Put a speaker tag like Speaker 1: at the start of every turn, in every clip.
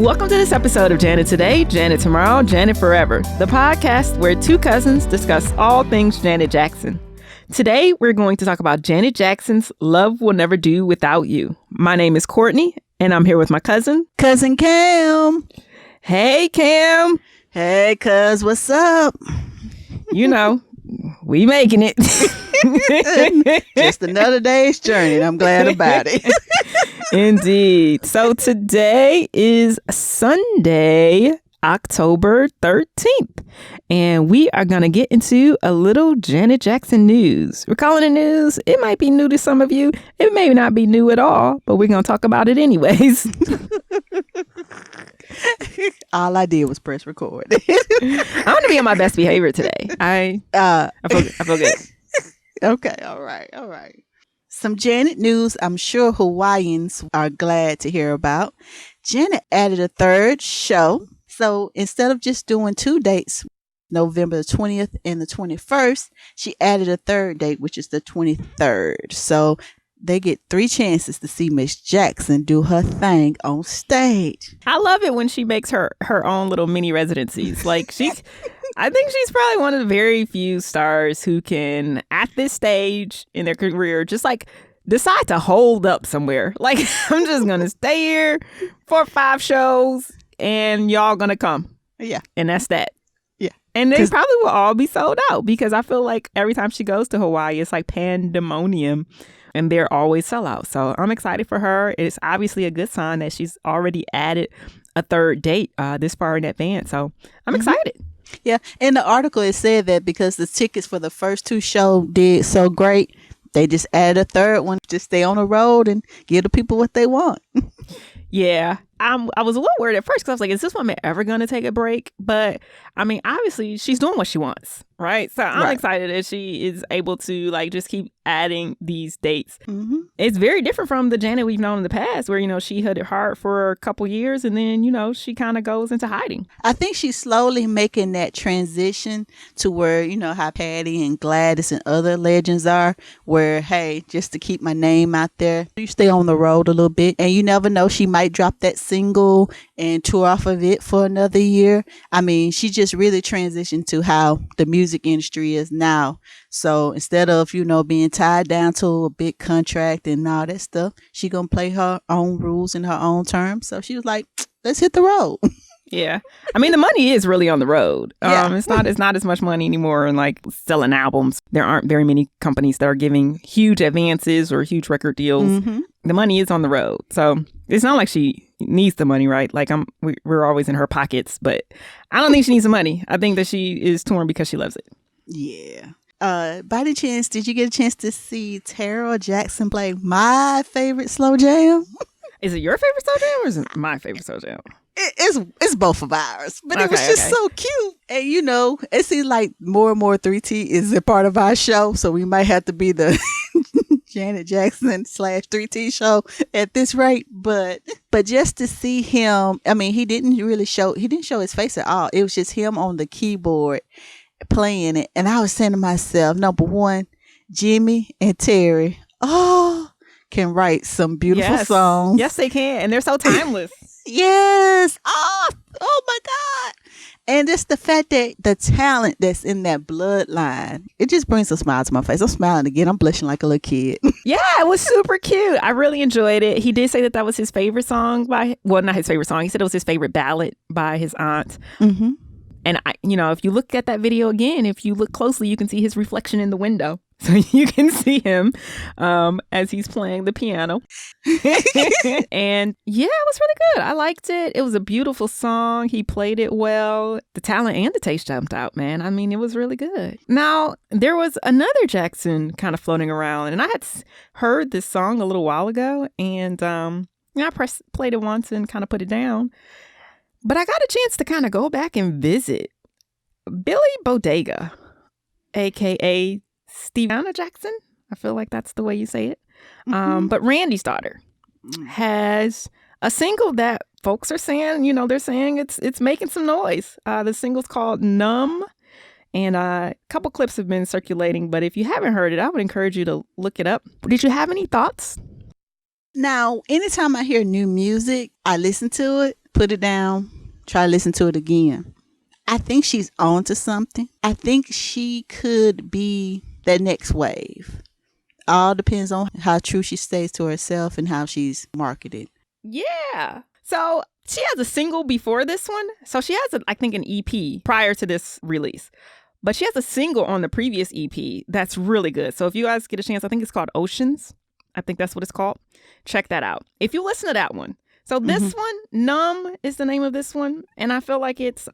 Speaker 1: Welcome to this episode of Janet Today, Janet Tomorrow, Janet Forever, the podcast where two cousins discuss all things Janet Jackson. Today, we're going to talk about Janet Jackson's Love Will Never Do Without You. My name is Courtney, and I'm here with my cousin,
Speaker 2: Cousin Kam.
Speaker 1: Hey, Kam.
Speaker 2: Hey, cuz, what's up?
Speaker 1: You know, we making it.
Speaker 2: Just another day's journey, and I'm glad about it.
Speaker 1: Indeed. So today is Sunday, October 13th, and we are going to get into a little Janet Jackson news. We're calling it news. It might be new to some of you. It may not be new at all, but we're going to talk about it anyways.
Speaker 2: All I did was press record.
Speaker 1: I'm going to be on my best behavior today. I feel good.
Speaker 2: Okay, all right. Some Janet news I'm sure Hawaiians are glad to hear about. Janet added a third show. So instead of just doing 2 dates, November the 20th and the 21st, she added a third date, which is the 23rd. So they get 3 chances to see Miss Jackson do her thing on stage.
Speaker 1: I love it when she makes her own little mini residencies. Like I think she's probably one of the very few stars who can, at this stage in their career, just like decide to hold up somewhere. Like, I'm just going to stay here for 5 shows and y'all going to come.
Speaker 2: Yeah.
Speaker 1: And that's that.
Speaker 2: Yeah.
Speaker 1: And they probably will all be sold out because I feel like every time she goes to Hawaii, it's like pandemonium and they're always sell out. So I'm excited for her. It's obviously a good sign that she's already added a third date this far in advance. So I'm excited.
Speaker 2: Yeah, in the article it said that because the tickets for the first 2 shows did so great, they just added a third one. Just stay on the road and give the people what they want.
Speaker 1: Yeah, I was a little worried at first because I was like, is this woman ever going to take a break? But I mean, obviously she's doing what she wants, right? So I'm excited that she is able to like just keep adding these dates. Mm-hmm. It's very different from the Janet we've known in the past where, you know, she hit it hard for a couple years and then, you know, she kind of goes into hiding.
Speaker 2: I think she's slowly making that transition to where, you know, how Patty and Gladys and other legends are, where, hey, just to keep my name out there, you stay on the road a little bit and you never know, she might drop that single and tour off of it for another year. I mean, she just really transitioned to how the music industry is now. So instead of, you know, being tied down to a big contract and all that stuff, she gonna play her own rules in her own terms. So she was like, let's hit the road.
Speaker 1: Yeah. I mean, the money is really on the road.
Speaker 2: Yeah.
Speaker 1: It's not as much money anymore in like selling albums. There aren't very many companies that are giving huge advances or huge record deals. Mm-hmm. The money is on the road. So it's not like she needs the money, right? Like we're always in her pockets, but I don't think she needs the money. I think that she is touring because she loves it.
Speaker 2: Yeah. By any chance, did you get a chance to see Taryll Jackson play my favorite slow jam?
Speaker 1: Is it your favorite slow jam or is it my favorite slow jam?
Speaker 2: It's both of ours, but it was just so cute. And you know, it seems like more and more 3T is a part of our show, so we might have to be the Janet Jackson / 3T show at this rate. But just to see him, I mean, he didn't show his face at all. It was just him on the keyboard playing it, and I was saying to myself, number one, Jimmy and Terry, can write some beautiful songs.
Speaker 1: Yes, they can, and they're so timeless.
Speaker 2: Yes. Oh my God. And just the fact that the talent that's in that bloodline, it just brings a smile to my face. I'm smiling again. I'm blushing like a little kid.
Speaker 1: Yeah, it was super cute. I really enjoyed it. He did say that was his favorite song not his favorite song. He said it was his favorite ballad by his aunt. Mm-hmm. And if you look at that video again, if you look closely, you can see his reflection in the window. So you can see him as he's playing the piano. And yeah, it was really good. I liked it. It was a beautiful song. He played it well. The talent and the taste jumped out, man. I mean, it was really good. Now, there was another Jackson kind of floating around. And I had heard this song a little while ago. And I played it once and kind of put it down. But I got a chance to kind of go back and visit Billie Bodega, a.k.a. Taryll Jackson. I feel like that's the way you say it. Mm-hmm. But Randy's daughter has a single that folks are saying, they're saying it's making some noise. The single's called Numb. And a couple clips have been circulating. But if you haven't heard it, I would encourage you to look it up. Did you have any thoughts?
Speaker 2: Now, anytime I hear new music, I listen to it. put it down, try to listen to it again. I think she's on to something. I think she could be that next wave. All depends on how true she stays to herself and how she's marketed.
Speaker 1: Yeah. So she has a single before this one. So she has, I think, an EP prior to this release. But she has a single on the previous EP that's really good. So if you guys get a chance, I think it's called Oceans. I think that's what it's called. Check that out. If you listen to that one. So this one, Numb is the name of this one. And I feel like it's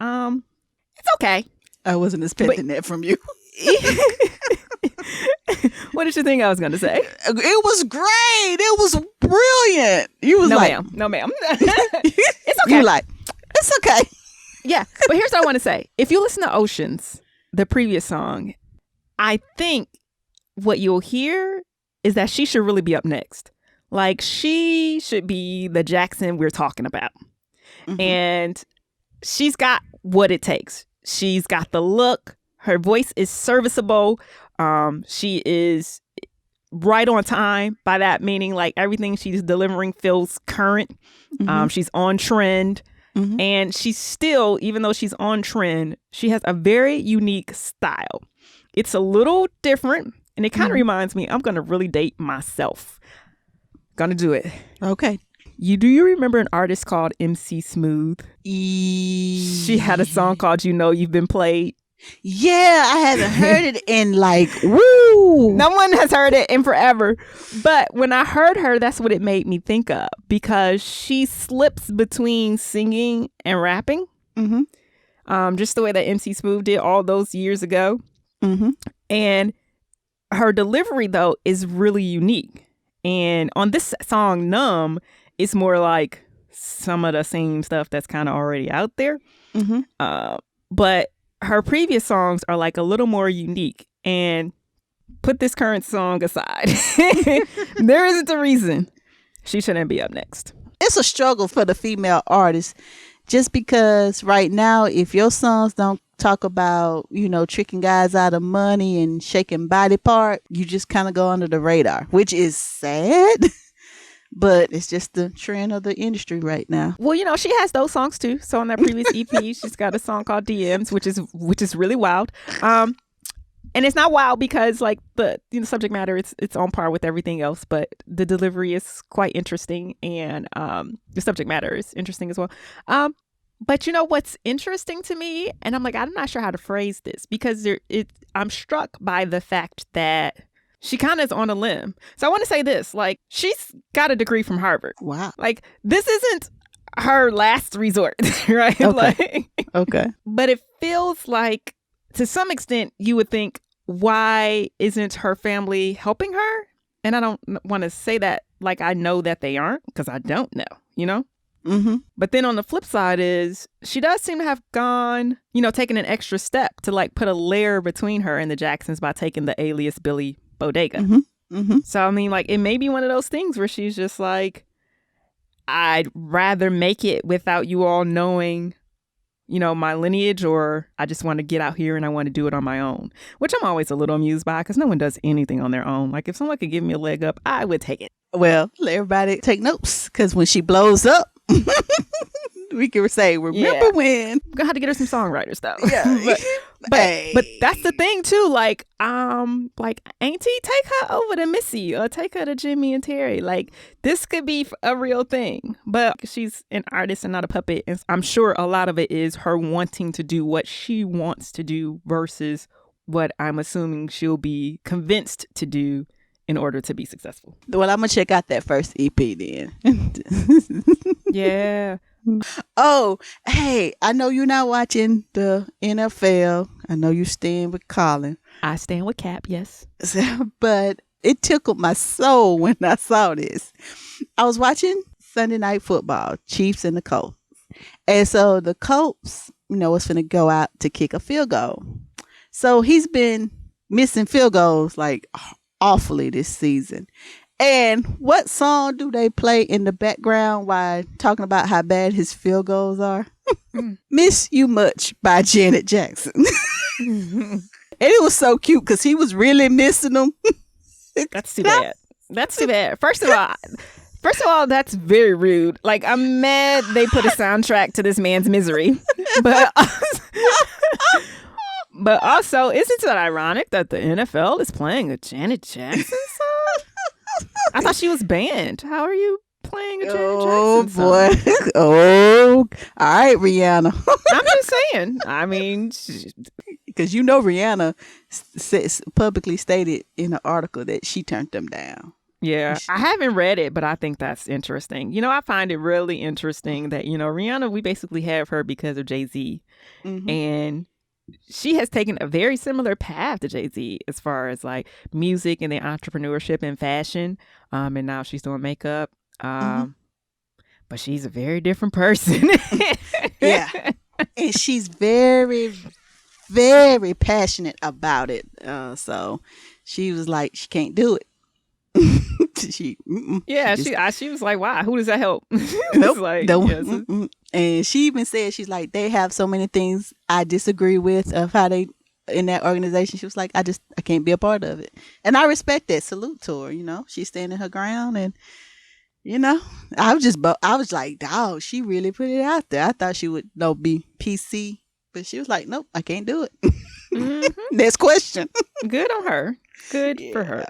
Speaker 1: okay.
Speaker 2: I wasn't expecting that from you.
Speaker 1: What did you think I was going to say?
Speaker 2: It was great. It was brilliant. You was
Speaker 1: no, ma'am. It's okay.
Speaker 2: You like, it's okay.
Speaker 1: Yeah. But here's what I want to say. If you listen to Oceans, the previous song, I think what you'll hear is that she should really be up next. Like, she should be the Jackson we're talking about. Mm-hmm. And she's got what it takes. She's got the look. Her voice is serviceable. She is right on time. By that meaning, like, everything she's delivering feels current. Mm-hmm. She's on trend. Mm-hmm. And she's still, even though she's on trend, she has a very unique style. It's a little different. And it kind of reminds me, I'm going to really date myself. Gonna do it.
Speaker 2: Okay.
Speaker 1: Do you remember an artist called MC Smooth? She had a song called You Know You've Been Played.
Speaker 2: Yeah, I haven't heard it in like, woo.
Speaker 1: No one has heard it in forever. But when I heard her, that's what it made me think of. Because she slips between singing and rapping. Mm-hmm. Just the way that MC Smooth did all those years ago. Mm-hmm. And her delivery, though, is really unique. And on this song, Numb, it's more like some of the same stuff that's kind of already out there. Mm-hmm. But her previous songs are like a little more unique. And put this current song aside, there isn't a reason she shouldn't be up next.
Speaker 2: It's a struggle for the female artist. Just because right now, if your songs don't talk about, tricking guys out of money and shaking body part, you just kind of go under the radar, which is sad. But it's just the trend of the industry right now.
Speaker 1: Well, she has those songs too. So on that previous EP, she's got a song called DMs, which is really wild. And it's not wild because like the subject matter, it's on par with everything else, but the delivery is quite interesting, and the subject matter is interesting as well. But what's interesting to me, and I'm not sure how to phrase this, because I'm struck by the fact that she kind of is on a limb. So I want to say this, like, she's got a degree from Harvard.
Speaker 2: Wow.
Speaker 1: Like, this isn't her last resort, right?
Speaker 2: Okay. Okay.
Speaker 1: But it feels like, to some extent, you would think, why isn't her family helping her? And I don't want to say that like I know that they aren't, because I don't know, Mm-hmm. But then on the flip side is she does seem to have gone, taking an extra step to like put a layer between her and the Jacksons by taking the alias Billie Bodega. Mm-hmm. Mm-hmm. So, like, it may be one of those things where she's just like, I'd rather make it without you all knowing, my lineage, or I just want to get out here and I want to do it on my own, which I'm always a little amused by, because no one does anything on their own. Like, if someone could give me a leg up, I would take it.
Speaker 2: Well, let everybody take notes, because when she blows up, we can say, remember when?
Speaker 1: I'm gonna have to get her some songwriters though.
Speaker 2: Yeah.
Speaker 1: but that's the thing too. Like, Auntie, take her over to Missy, or take her to Jimmy and Terry. Like, this could be a real thing. But she's an artist and not a puppet. And I'm sure a lot of it is her wanting to do what she wants to do versus what I'm assuming she'll be convinced to do in order to be successful.
Speaker 2: Well, I'm gonna check out that first EP then.
Speaker 1: Yeah.
Speaker 2: Oh, hey, I know you're not watching the NFL. I know you stand with Colin.
Speaker 1: I stand with Cap, yes.
Speaker 2: But it tickled my soul when I saw this. I was watching Sunday Night Football, Chiefs and the Colts. And so the Colts, was finna go out to kick a field goal. So he's been missing field goals like awfully this season. And what song do they play in the background while talking about how bad his field goals are? Miss You Much by Janet Jackson. And it was so cute because he was really missing them.
Speaker 1: That's too bad. That's too bad. First of all, First of all, that's very rude. Like, I'm mad they put a soundtrack to this man's misery. But but also, isn't it ironic that the NFL is playing a Janet Jackson song? I thought she was banned. How are you playing a Janet Jackson song?
Speaker 2: Oh, boy. Oh, all right, Rihanna.
Speaker 1: I'm just saying. I mean...
Speaker 2: Because you know Rihanna publicly stated in an article that she turned them down.
Speaker 1: Yeah, I haven't read it, but I think that's interesting. You know, I find it really interesting that, you know, Rihanna, we basically have her because of Jay-Z. Mm-hmm. And she has taken a very similar path to Jay-Z as far as like music and the entrepreneurship and fashion. And now she's doing makeup. But she's a very different person.
Speaker 2: Yeah. And she's very, very passionate about it. So she was like, she can't do it. She was like, why? Who does that help? Nope,
Speaker 1: like,
Speaker 2: no.
Speaker 1: yes.
Speaker 2: And she even said, she's like, they have so many things I disagree with of how they in that organization. She was like, I can't be a part of it. And I respect that. Salute to her. You know, she's standing her ground. And you know, I was like, dog, she really put it out there. I thought she would be PC, but she was like, nope, I can't do it. Mm-hmm. Next question. Good
Speaker 1: on her. Good for her.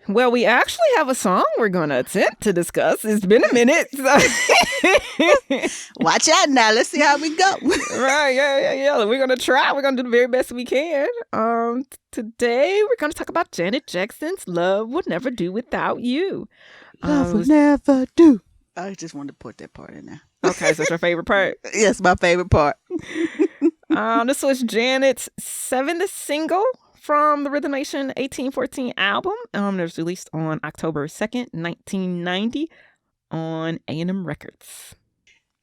Speaker 1: Well, we actually have a song we're going to attempt to discuss. It's been a minute.
Speaker 2: Watch out now. Let's see how we go.
Speaker 1: Right. Yeah. We're going to try. We're going to do the very best we can. Today, we're going to talk about Janet Jackson's Love Would Never Do Without You.
Speaker 2: Love Would Never Do. I just wanted to put that part in there.
Speaker 1: Okay, so it's your favorite part?
Speaker 2: Yes, my favorite part.
Speaker 1: This was Janet's 7th single from the Rhythm Nation 1814 album. It was released on October 2nd, 1990 on A&M Records.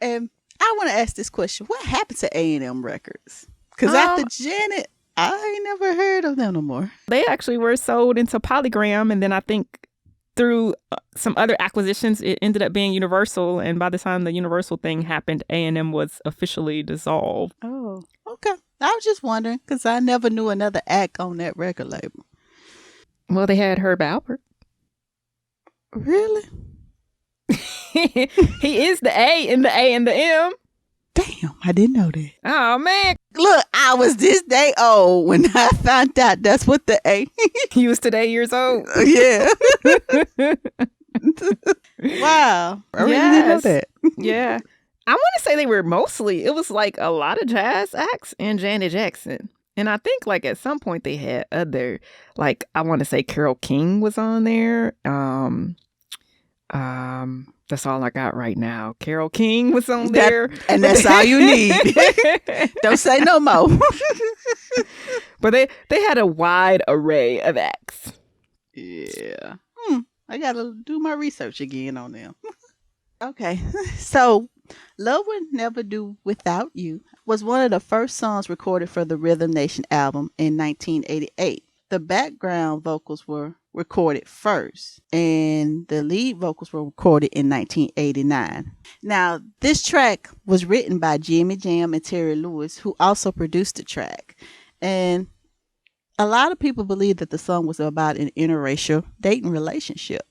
Speaker 2: And I want to ask this question. What happened to A&M Records? Because after Janet, I ain't never heard of them no more.
Speaker 1: They actually were sold into Polygram, and then I think through some other acquisitions, it ended up being Universal. And by the time the Universal thing happened, A&M was officially dissolved.
Speaker 2: Oh, okay. I was just wondering because I never knew another act on that record label.
Speaker 1: Well, they had Herb Alpert.
Speaker 2: Really?
Speaker 1: He is the A in the A and the M.
Speaker 2: Damn, I didn't know that.
Speaker 1: Oh, man.
Speaker 2: Look, I was this day old when I found out that's what the A.
Speaker 1: You was today years old?
Speaker 2: Yeah. Wow. I really didn't know that.
Speaker 1: Yeah. I want to say it was like a lot of jazz acts and Janet Jackson. And I think like at some point they had other, like I want to say Carole King was on there. That's all I got right now. Carole King was on there.
Speaker 2: And that's all you need. Don't say no more.
Speaker 1: But they had a wide array of acts.
Speaker 2: Yeah. I got to do my research again on them. Okay. So, Love Would Never Do Without You was one of the first songs recorded for the Rhythm Nation album in 1988. The background vocals were recorded first, and the lead vocals were recorded in 1989. Now, this track was written by Jimmy Jam and Terry Lewis, who also produced the track. And a lot of people believe that the song was about an interracial dating relationship.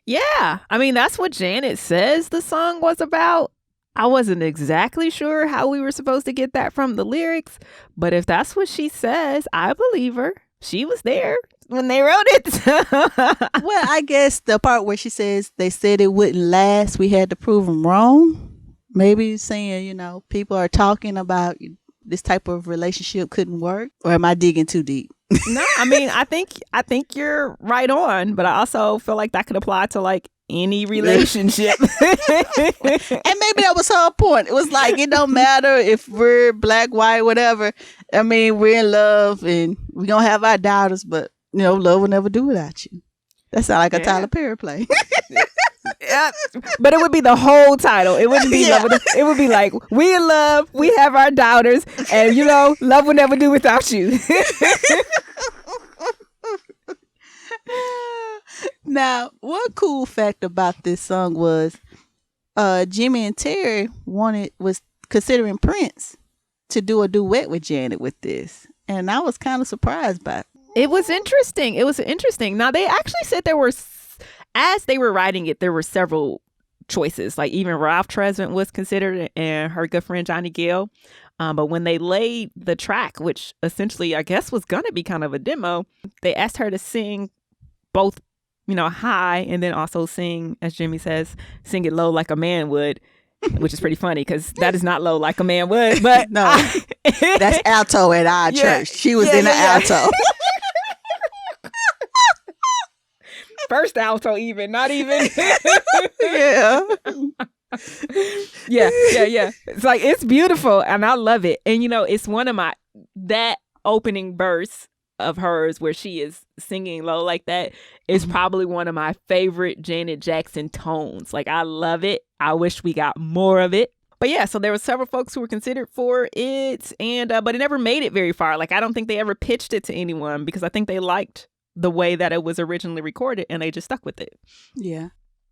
Speaker 1: Yeah, I mean, that's what Janet says the song was about. I wasn't exactly sure how we were supposed to get that from the lyrics, but if that's what she says, I believe her. She was there when they wrote it.
Speaker 2: Well, I guess the part where she says they said it wouldn't last, we had to prove them wrong. Maybe saying, people are talking about this type of relationship couldn't work. Or am I digging too deep?
Speaker 1: No, I mean, I think you're right on, but I also feel like that could apply to like any relationship.
Speaker 2: And maybe that was her point. It was like, it don't matter if we're black, white, whatever. I mean, we're in love and we're going to have our doubters, but, love will never do without you. That sounds like a Tyler Perry play.
Speaker 1: Yeah, but it would be the whole title. It wouldn't be love. It would be like, we in love, we have our doubters, and, love will never do without you.
Speaker 2: Now, one cool fact about this song was Jimmy and Terry was considering Prince to do a duet with Janet with this. And I was kind of surprised by it.
Speaker 1: It was interesting. Now, they actually said there were as they were writing it, there were several choices. Like even Ralph Tresvant was considered and her good friend Johnny Gill. But when they laid the track, which essentially I guess was going to be kind of a demo, they asked her to sing both, high and then also sing, as Jimmy says, sing it low like a man would, which is pretty funny because that is not low like a man would. But
Speaker 2: no, that's alto at our church. She was in the alto.
Speaker 1: First alto even, not even.
Speaker 2: Yeah.
Speaker 1: Yeah. It's like, it's beautiful and I love it. And, it's one of that opening verse of hers where she is singing low like that is probably one of my favorite Janet Jackson tones. Like, I love it. I wish we got more of it. But yeah, so there were several folks who were considered for it, and but it never made it very far. Like, I don't think they ever pitched it to anyone because I think they liked the way that it was originally recorded and they just stuck with it.
Speaker 2: Yeah.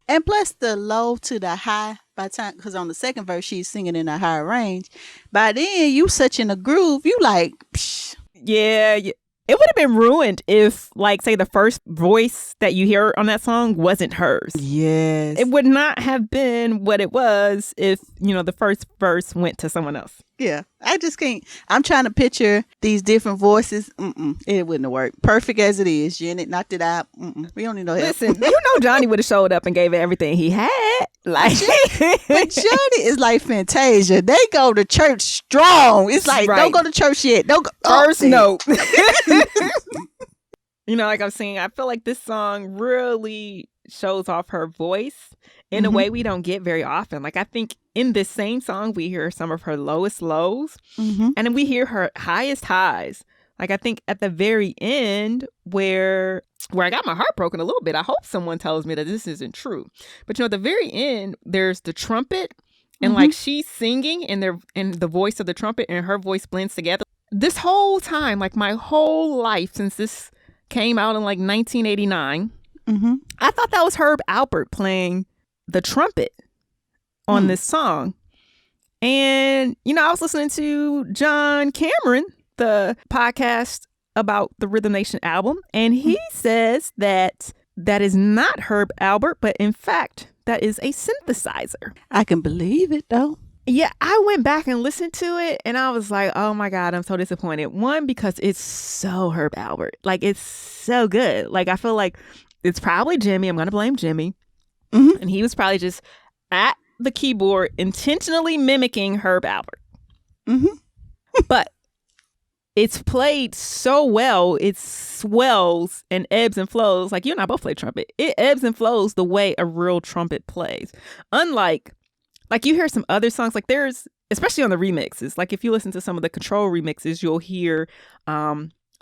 Speaker 2: And plus the low to the high by the time, because on the second verse, she's singing in a higher range. By then, you such in a groove, you like, psh.
Speaker 1: Yeah. It would have been ruined if, like, say, the first voice that you hear on that song wasn't hers.
Speaker 2: Yes.
Speaker 1: It would not have been what it was if, the first verse went to someone else.
Speaker 2: Yeah. I just can't. I'm trying to picture these different voices. It wouldn't have worked. Perfect as it is. Janet knocked it out. We don't need no help.
Speaker 1: Listen, Johnny would have showed up and gave it everything he had. Like,
Speaker 2: but Johnny is like Fantasia. They go to church strong. It's like,
Speaker 1: right.
Speaker 2: Don't go to church yet. Don't go.
Speaker 1: First note. Like I'm saying, I feel like this song really shows off her voice in a way we don't get very often. Like, I think in this same song, we hear some of her lowest lows and then we hear her highest highs. Like, I think at the very end where I got my heart broken a little bit, I hope someone tells me that this isn't true. But, at the very end, there's the trumpet and like she's singing and the voice of the trumpet and her voice blends together. This whole time, like my whole life since this came out in like 1989, I thought that was Herb Alpert playing the trumpet on this song. And, I was listening to John Cameron, the podcast about the Rhythm Nation album, and he says that is not Herb Alpert, but in fact, that is a synthesizer.
Speaker 2: I can believe it, though.
Speaker 1: Yeah, I went back and listened to it and I was like, oh my God, I'm so disappointed. One, because it's so Herb Alpert. Like, it's so good. Like, I feel like it's probably Jimmy. I'm going to blame Jimmy. And he was probably just at the keyboard intentionally mimicking Herb Alpert. But it's played so well, it swells and ebbs and flows. Like, you and I both play trumpet. It ebbs and flows the way a real trumpet plays. Unlike, like, you hear some other songs, like there's, especially on the remixes, like if you listen to some of the Control remixes, you'll hear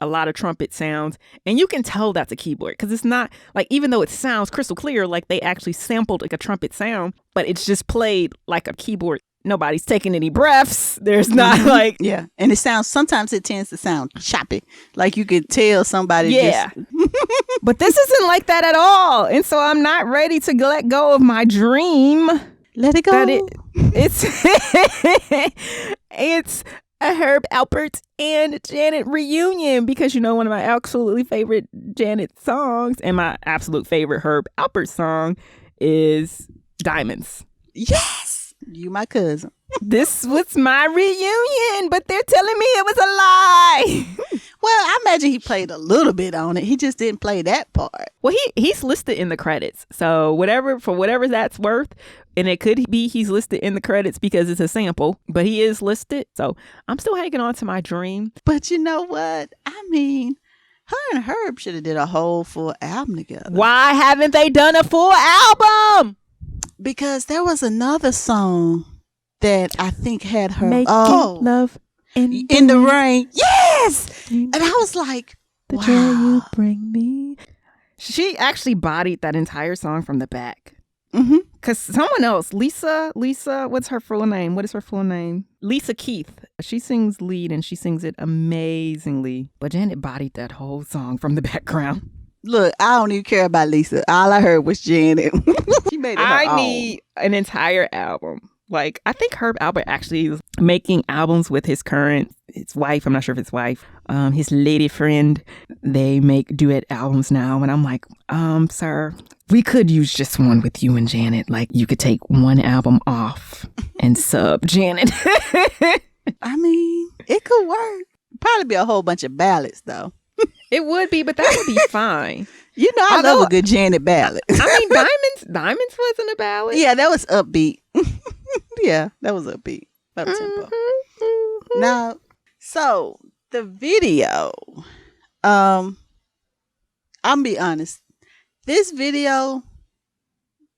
Speaker 1: a lot of trumpet sounds and you can tell that's a keyboard because it's not like, even though it sounds crystal clear, like they actually sampled like a trumpet sound, but it's just played like a keyboard. Nobody's taking any breaths. There's not like.
Speaker 2: Yeah. And sometimes it tends to sound choppy. Like you could tell somebody.
Speaker 1: Yeah. But this isn't like that at all. And so I'm not ready to let go of my dream.
Speaker 2: Let it go.
Speaker 1: It's a Herb Alpert and Janet reunion because, one of my absolutely favorite Janet songs and my absolute favorite Herb Alpert song is Diamonds.
Speaker 2: Yes. You my cousin.
Speaker 1: This was my reunion, but they're telling me it was a lie.
Speaker 2: Well, I imagine he played a little bit on it. He just didn't play that part.
Speaker 1: Well, he's listed in the credits. So whatever that's worth, and it could be he's listed in the credits because it's a sample, but he is listed. So I'm still hanging on to my dream.
Speaker 2: But you know what? I mean, her and Herb should have did a whole full album together.
Speaker 1: Why haven't they done a full album?
Speaker 2: Because there was another song that I think had her
Speaker 1: Making love in
Speaker 2: the rain. Yes! And I was like,
Speaker 1: the joy you bring me. She actually bodied that entire song from the back. Because someone else, Lisa, what's her full name? What is her full name? Lisa Keith. She sings lead and she sings it amazingly. But Janet bodied that whole song from the background.
Speaker 2: Look, I don't even care about Lisa. All I heard was Janet. She made it her own.
Speaker 1: Need an entire album. Like, I think Herb Alpert actually is making albums with his wife. I'm not sure if it's wife, his lady friend. They make duet albums now. And I'm like, sir, we could use just one with you and Janet. Like, you could take one album off and sub Janet.
Speaker 2: I mean, it could work. Probably be a whole bunch of ballads, though.
Speaker 1: It would be, but that would be fine.
Speaker 2: You know, I love a good Janet ballad.
Speaker 1: I mean, Diamonds wasn't a ballad.
Speaker 2: Yeah, that was upbeat. Yeah, that was upbeat. Up tempo. Now, so the video, I'm be honest. This video,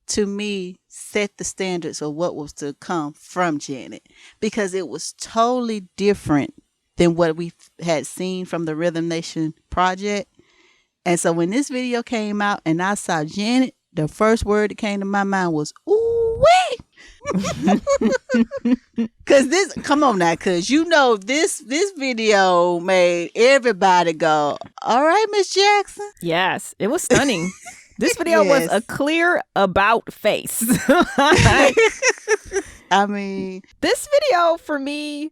Speaker 2: to me, set the standards of what was to come from Janet, because it was totally different than what we had seen from the Rhythm Nation project. And so when this video came out and I saw Janet, the first word that came to my mind was, ooh-wee. Because this, come on now, because you know this video made everybody go, all right, Miss Jackson.
Speaker 1: Yes, it was stunning. This video was a clear about face.
Speaker 2: I mean,
Speaker 1: this video for me,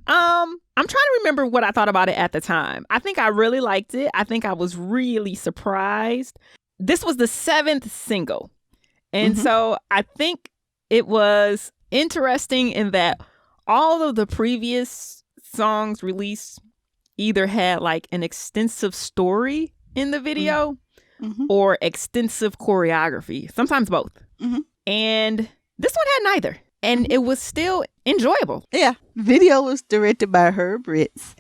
Speaker 1: I'm trying to remember what I thought about it at the time. I think I really liked it. I think I was really surprised. This was the 7th single. And so I think it was interesting in that all of the previous songs released either had like an extensive story in the video or extensive choreography, sometimes both. And this one had neither. And it was still enjoyable.
Speaker 2: Yeah. Video was directed by Herb Ritz.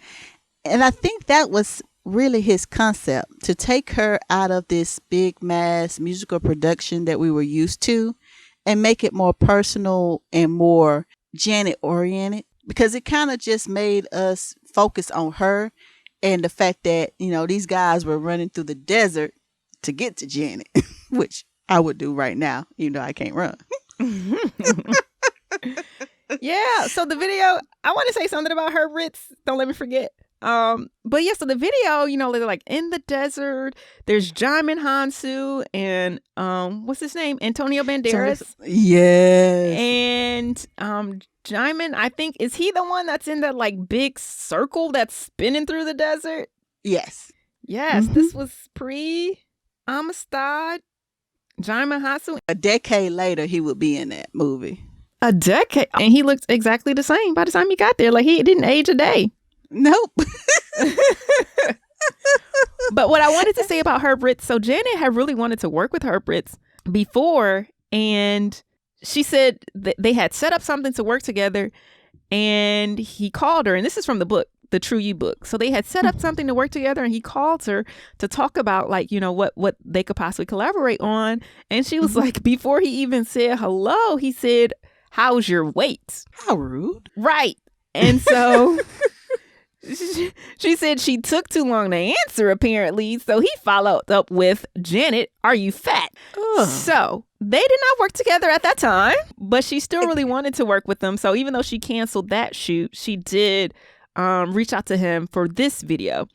Speaker 2: And I think that was really his concept, to take her out of this big mass musical production that we were used to and make it more personal and more Janet oriented, because it kind of just made us focus on her and the fact that, you know, these guys were running through the desert to get to Janet, which I would do right now, even though I can't run.
Speaker 1: Yeah, so the video, I want to say something about Herb Ritz. Don't let me forget. But yeah, so the video, you know, they're like in the desert. There's Jaimin Hansu and what's his name? Antonio Banderas.
Speaker 2: Yes.
Speaker 1: And Jaimin, I think, is he the one that's in that like big circle that's spinning through the desert?
Speaker 2: Yes.
Speaker 1: Yes, this was pre-Amistad. Jaimin Hansu.
Speaker 2: A decade later, he would be in that movie.
Speaker 1: A decade? And he looked exactly the same by the time he got there. Like, he didn't age a day.
Speaker 2: Nope.
Speaker 1: But what I wanted to say about Herb Ritz, so Janet had really wanted to work with Herb Ritz before, and she said that they had set up something to work together, and he called her, and this is from the book, the True You book. So they had set up something to work together, and he called her to talk about, like, you know, what they could possibly collaborate on. And she was like, before he even said hello, he said, "How's your weight?"
Speaker 2: How rude.
Speaker 1: Right. And so she said she took too long to answer, apparently. So he followed up with, "Janet, are you fat?" Ugh. So they did not work together at that time, but she still really wanted to work with them. So even though she canceled that shoot, she did reach out to him for this video.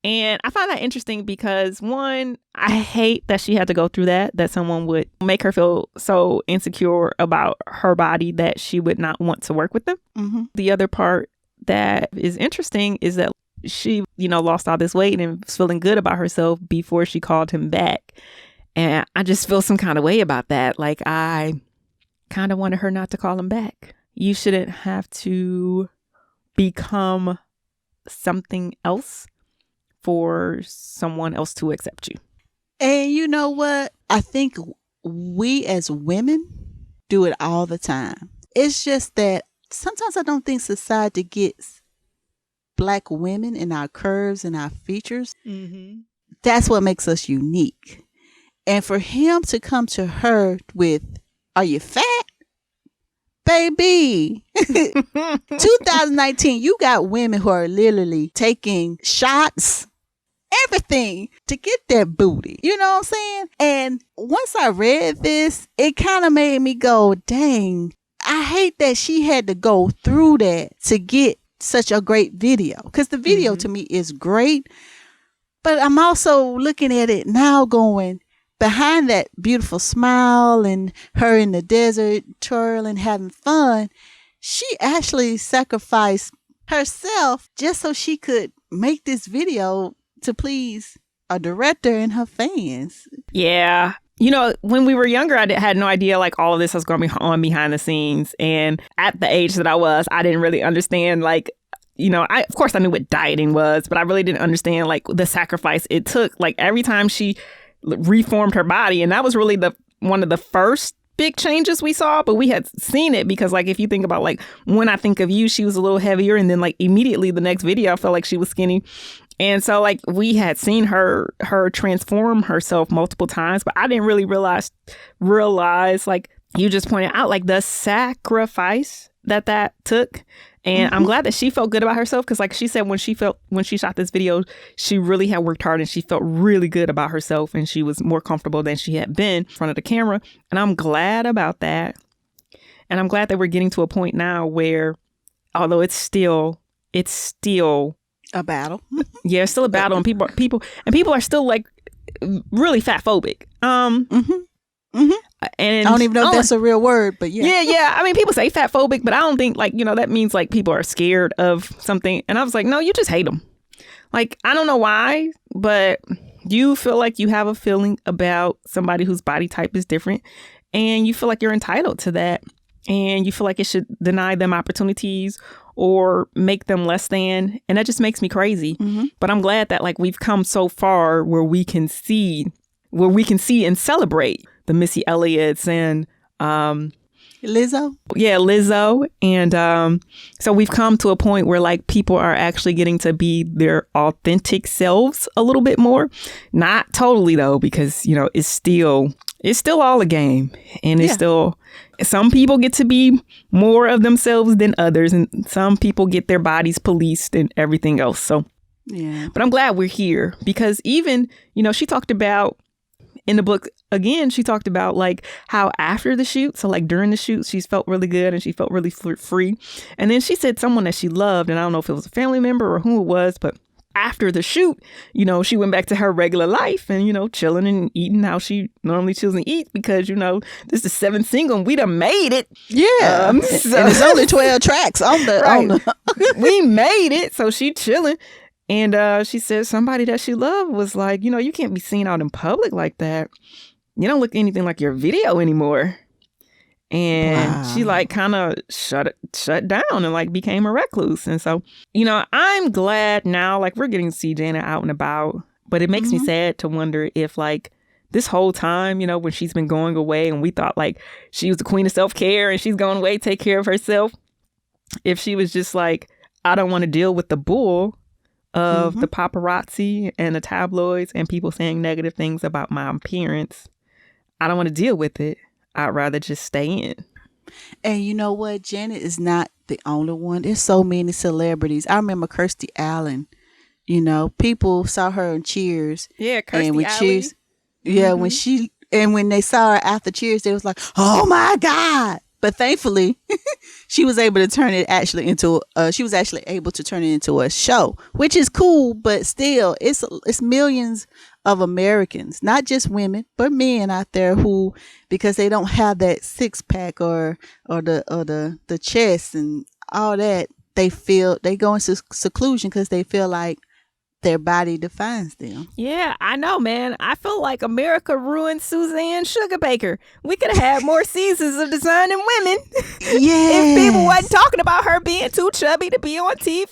Speaker 1: And I find that interesting because, one, I hate that she had to go through that someone would make her feel so insecure about her body that she would not want to work with them. The other part that is interesting is that she, you know, lost all this weight and was feeling good about herself before she called him back. And I just feel some kind of way about that. Like, I kind of wanted her not to call him back. You shouldn't have to become something else for someone else to accept you.
Speaker 2: And you know what? I think we as women do it all the time. It's just that sometimes I don't think society gets Black women and our curves and our features. That's what makes us unique. And for him to come to her with, "Are you fat?" Baby, 2019, you got women who are literally taking shots, everything to get that booty. You know what I'm saying? And once I read this, it kind of made me go, dang, I hate that she had to go through that to get such a great video. Because the video to me is great. But I'm also looking at it now going, behind that beautiful smile and her in the desert twirling, having fun, she actually sacrificed herself just so she could make this video to please a director and her fans.
Speaker 1: Yeah. You know, when we were younger, I had no idea like all of this was going to be on behind the scenes. And at the age that I was, I didn't really understand like, you know, of course I knew what dieting was, but I really didn't understand like the sacrifice it took. Like every time she reformed her body, and that was really one of the first big changes we saw, but we had seen it because like if you think about like When I Think of You, she was a little heavier, and then like immediately the next video I felt like she was skinny. And so like we had seen her transform herself multiple times, but I didn't really realize like you just pointed out like the sacrifice that took. And I'm glad that she felt good about herself, because like she said, when she shot this video, she really had worked hard and she felt really good about herself, and she was more comfortable than she had been in front of the camera. And I'm glad about that. And I'm glad that we're getting to a point now where, although it's still
Speaker 2: a battle.
Speaker 1: Yeah, it's still a battle, and people are still like really fat phobic. And
Speaker 2: I don't even know if that's a real word, but
Speaker 1: yeah. I mean, people say fat phobic, but I don't think like, you know, that means like people are scared of something. And I was like, no, you just hate them. Like, I don't know why, but you feel like you have a feeling about somebody whose body type is different, and you feel like you're entitled to that, and you feel like it should deny them opportunities or make them less than. And that just makes me crazy. But I'm glad that like we've come so far where we can see and celebrate the Missy Elliott's and
Speaker 2: Lizzo.
Speaker 1: Yeah, Lizzo. And so we've come to a point where like people are actually getting to be their authentic selves a little bit more. Not totally though, because, you know, it's still all a game. And it's still, some people get to be more of themselves than others, and some people get their bodies policed and everything else. So
Speaker 2: yeah.
Speaker 1: But I'm glad we're here, because even, you know, she talked about in the book, again, she talked about like how after the shoot, so like during the shoot, she's felt really good and she felt really free. And then she said someone that she loved, and I don't know if it was a family member or who it was, but after the shoot, you know, she went back to her regular life and, you know, chilling and eating how she normally chills and eats, because, you know, this is 7th single and we done made it.
Speaker 2: Yeah. And it's only 12 tracks on the.
Speaker 1: We made it. So she chilling. And she said somebody that she loved was like, you know, you can't be seen out in public like that. You don't look anything like your video anymore. And she like kind of shut down and like became a recluse. And so, you know, I'm glad now, like we're getting to see Janet out and about, but it makes me sad to wonder if like this whole time, you know, when she's been going away and we thought like she was the queen of self-care and she's going away to take care of herself, if she was just like, I don't want to deal with the bull of the paparazzi and the tabloids and people saying negative things about my appearance. I don't want to deal with it. I'd rather just stay in.
Speaker 2: And you know what? Janet is not the only one. There's so many celebrities. I remember Kirstie Allen. You know, people saw her in Cheers.
Speaker 1: Yeah, Kirstie Allen.
Speaker 2: Cheers, when they saw her after Cheers, they was like, oh my God. But thankfully, she was able to turn it able to turn it into a show, which is cool. But still, it's millions of Americans, not just women, but men out there who, because they don't have that 6-pack or the chest and all that, they go into seclusion because they feel like their body defines them.
Speaker 1: Yeah, I know, man. I feel like America ruined Suzanne Sugarbaker. We could have had more seasons of Designing Women. If people wasn't talking about her being too chubby to be on TV.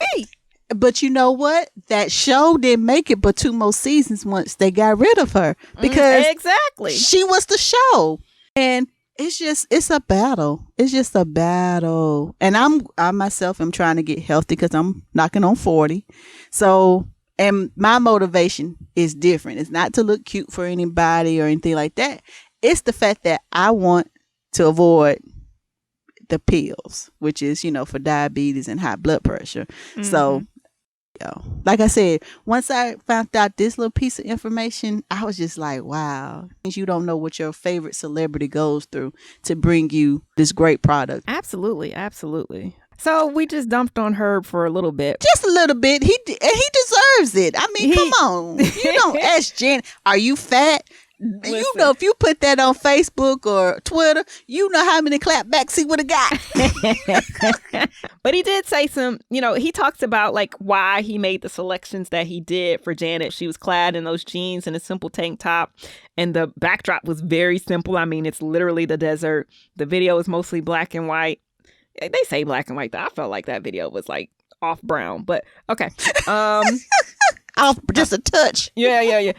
Speaker 2: But you know what? That show didn't make it but 2 more seasons once they got rid of her. Because
Speaker 1: exactly,
Speaker 2: she was the show. And it's a battle. It's just a battle. And I myself am trying to get healthy because I'm knocking on 40. So, and my motivation is different. It's not to look cute for anybody or anything like that. It's the fact that I want to avoid the pills, which is, you know, for diabetes and high blood pressure. So, like I said, once I found out this little piece of information, I was just like, wow. You don't know what your favorite celebrity goes through to bring you this great product.
Speaker 1: Absolutely. Absolutely. So we just dumped on Herb for a little bit.
Speaker 2: Just a little bit. He deserves it. I mean, come on. You don't ask Janet, are you fat? You know, if you put that on Facebook or Twitter, you know how many clapbacks he would have got.
Speaker 1: But he did say some, he talks about like why he made the selections that he did for Janet. She was clad in those jeans and a simple tank top, and the backdrop was very simple. I mean, it's literally the desert. The video is mostly black and white. They say black and white. I felt like that video was like off brown, but okay.
Speaker 2: Off just a touch.
Speaker 1: Yeah.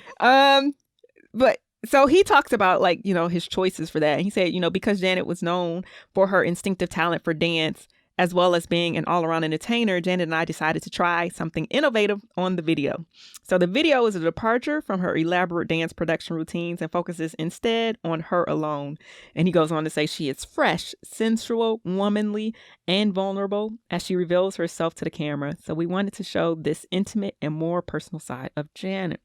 Speaker 1: But so he talks about like, his choices for that. He said, because Janet was known for her instinctive talent for dance, as well as being an all-around entertainer, Janet and I decided to try something innovative on the video. So the video is a departure from her elaborate dance production routines and focuses instead on her alone. And he goes on to say she is fresh, sensual, womanly, and vulnerable as she reveals herself to the camera. So we wanted to show this intimate and more personal side of Janet.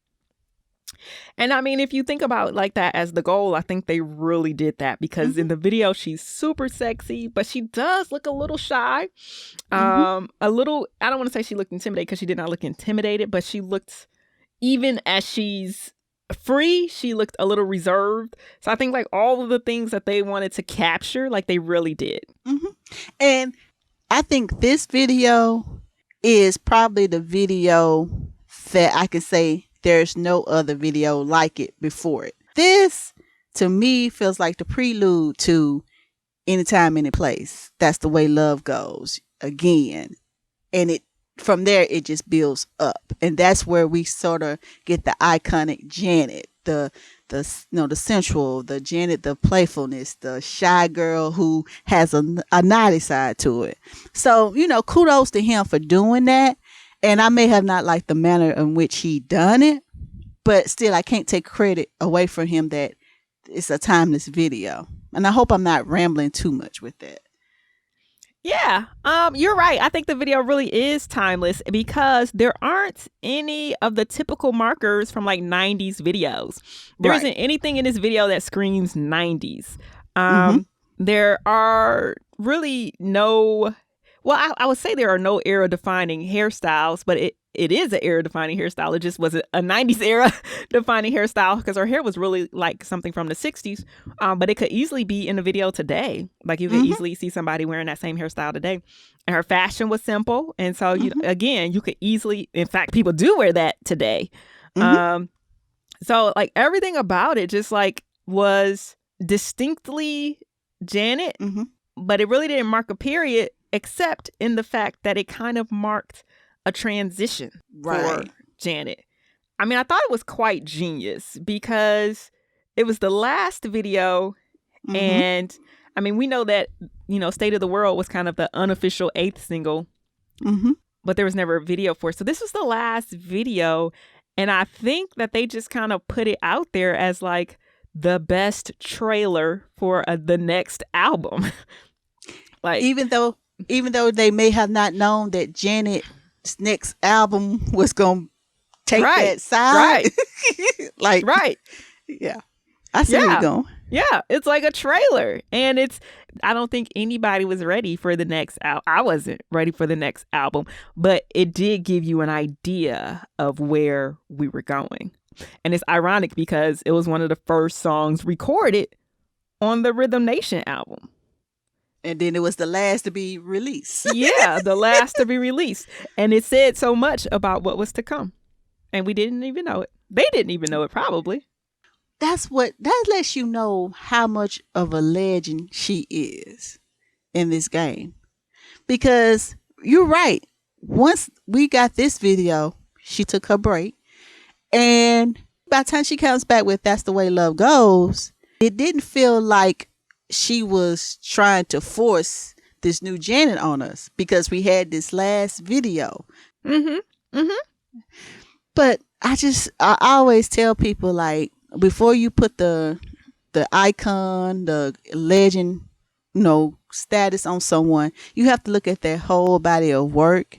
Speaker 1: And I mean, if you think about like that as the goal, I think they really did that because in the video, she's super sexy, but she does look a little shy. A little, I don't want to say she looked intimidated because she did not look intimidated, but she looked, even as she's free, she looked a little reserved. So I think like all of the things that they wanted to capture, like they really did.
Speaker 2: And I think this video is probably the video that I can say there's no other video like it before it. This, to me, feels like the prelude to Anytime, Any Place. That's the way love goes again. And it from there, it just builds up. And that's where we sort of get the iconic Janet, the sensual, the Janet, the playfulness, the shy girl who has a naughty side to it. So, kudos to him for doing that. And I may have not liked the manner in which he done it, but still I can't take credit away from him that it's a timeless video. And I hope I'm not rambling too much with that.
Speaker 1: Yeah, you're right. I think the video really is timeless because there aren't any of the typical markers from like 90s videos. There isn't anything in this video that screams 90s. There are really no... Well, I would say there are no era-defining hairstyles, but it is an era-defining hairstyle. It just wasn't a 90s era-defining hairstyle because her hair was really like something from the 60s. But it could easily be in the video today. Like you could easily see somebody wearing that same hairstyle today. And her fashion was simple. And so, again, you could easily, in fact, people do wear that today. So like everything about it just like was distinctly Janet, but it really didn't mark a period. Except in the fact that it kind of marked a transition for Janet. I mean, I thought it was quite genius because it was the last video. And I mean, we know that, State of the World was kind of the unofficial 8th single, but there was never a video for it. So this was the last video. And I think that they just kind of put it out there as like the best trailer for the next album. Like,
Speaker 2: even though they may have not known that Janet's next album was going to take that side. Yeah. I see where you're going.
Speaker 1: Yeah. It's like a trailer. And I don't think anybody was ready for the next album. I wasn't ready for the next album, but it did give you an idea of where we were going. And it's ironic because it was one of the first songs recorded on the Rhythm Nation album.
Speaker 2: And then it was the last to be released.
Speaker 1: Yeah, the last to be released. And it said so much about what was to come. And we didn't even know it. They didn't even know it, probably.
Speaker 2: That lets you know how much of a legend she is in this game. Because you're right. Once we got this video, she took her break. And by the time she comes back with That's the Way Love Goes, it didn't feel like she was trying to force this new Janet on us because we had this last video. But I always tell people, like, before you put the icon, the legend, status on someone, you have to look at their whole body of work.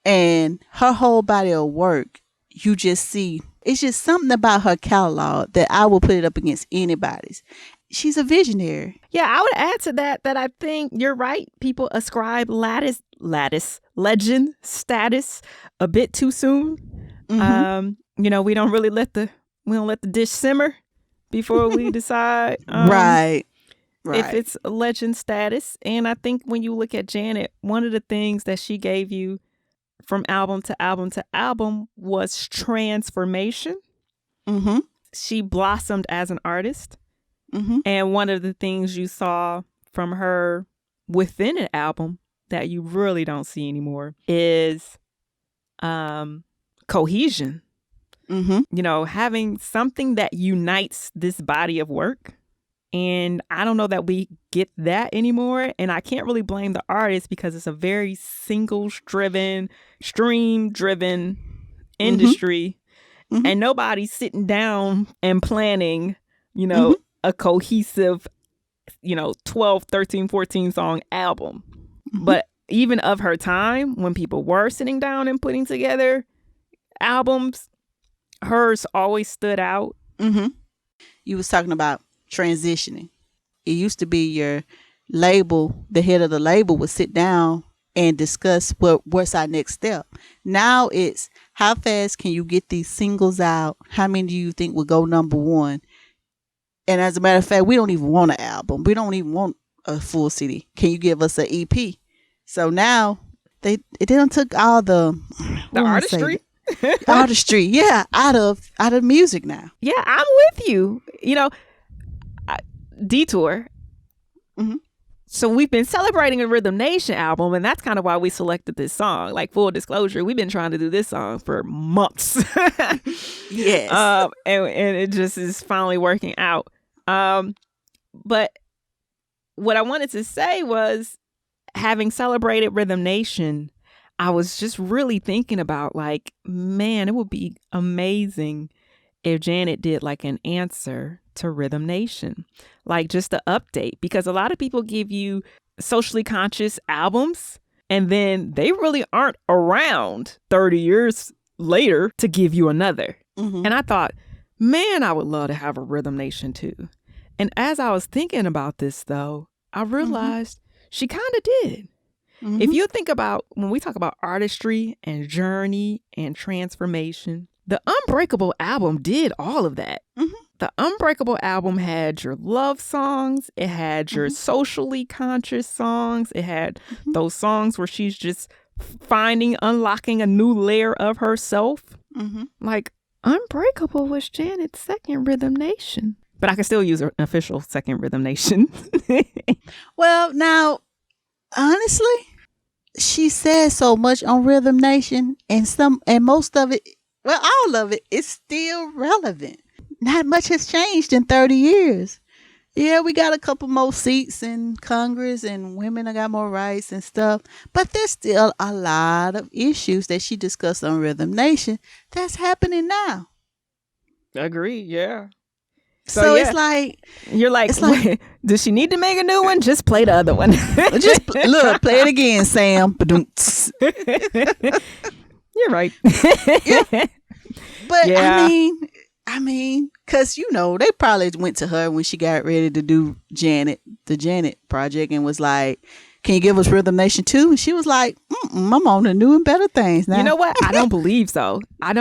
Speaker 2: And her whole body of work, you just see, it's just something about her catalog that I will put it up against anybody's. She's a visionary.
Speaker 1: Yeah, I would add to that I think you're right. People ascribe lattice legend status a bit too soon. We don't let the dish simmer before we decide
Speaker 2: Right.
Speaker 1: if it's legend status. And I think when you look at Janet, one of the things that she gave you from album to album to album was transformation.
Speaker 2: Mm-hmm.
Speaker 1: She blossomed as an artist.
Speaker 2: Mm-hmm.
Speaker 1: And one of the things you saw from her within an album that you really don't see anymore is cohesion.
Speaker 2: Mm-hmm.
Speaker 1: You know, having something that unites this body of work. And I don't know that we get that anymore. And I can't really blame the artist because it's a very singles-driven, stream-driven industry. Mm-hmm. And nobody's sitting down and planning, you know, a cohesive, 12, 13, 14 song album. Mm-hmm. But even of her time, when people were sitting down and putting together albums, hers always stood out.
Speaker 2: Mm-hmm. You was talking about transitioning. It used to be your label, the head of the label would sit down and discuss what's our next step. Now it's how fast can you get these singles out? How many do you think will go number one? And as a matter of fact, we don't even want an album. We don't even want a full CD. Can you give us an EP? So now it done took all the
Speaker 1: artistry.
Speaker 2: Artistry, yeah, out of music now.
Speaker 1: Yeah, I'm with you. Detour. Mm-hmm. So we've been celebrating a Rhythm Nation album, and that's kind of why we selected this song. Like, full disclosure, we've been trying to do this song for months.
Speaker 2: Yes.
Speaker 1: And it just is finally working out. But what I wanted to say was, having celebrated Rhythm Nation, I was just really thinking about, like, man, it would be amazing if Janet did like an answer to Rhythm Nation, like just an update, because a lot of people give you socially conscious albums and then they really aren't around 30 years later to give you another. Mm-hmm. And I thought, man, I would love to have a Rhythm Nation too. And as I was thinking about this, though, I realized she kind of did. Mm-hmm. If you think about when we talk about artistry and journey and transformation, the Unbreakable album did all of that. Mm-hmm. The Unbreakable album had your love songs. It had your socially conscious songs. It had those songs where she's just unlocking a new layer of herself. Mm-hmm. Like, Unbreakable was Janet's second Rhythm Nation. But I can still use an official second Rhythm Nation.
Speaker 2: Well, now, honestly, she says so much on Rhythm Nation, and most of it, well, all of it is still relevant. Not much has changed in 30 years. Yeah, we got a couple more seats in Congress and women have got more rights and stuff, but there's still a lot of issues that she discussed on Rhythm Nation that's happening now.
Speaker 1: Agree, yeah.
Speaker 2: So yeah. It's like,
Speaker 1: you're like, does she need to make a new one? Just play the other one.
Speaker 2: Just play it again, Sam.
Speaker 1: You're right.
Speaker 2: Yeah. But yeah. I mean, because, they probably went to her when she got ready to do the Janet project, and was like, can you give us Rhythm Nation 2? And she was like, I'm on the new and better things now.
Speaker 1: You know what? I don't believe so. I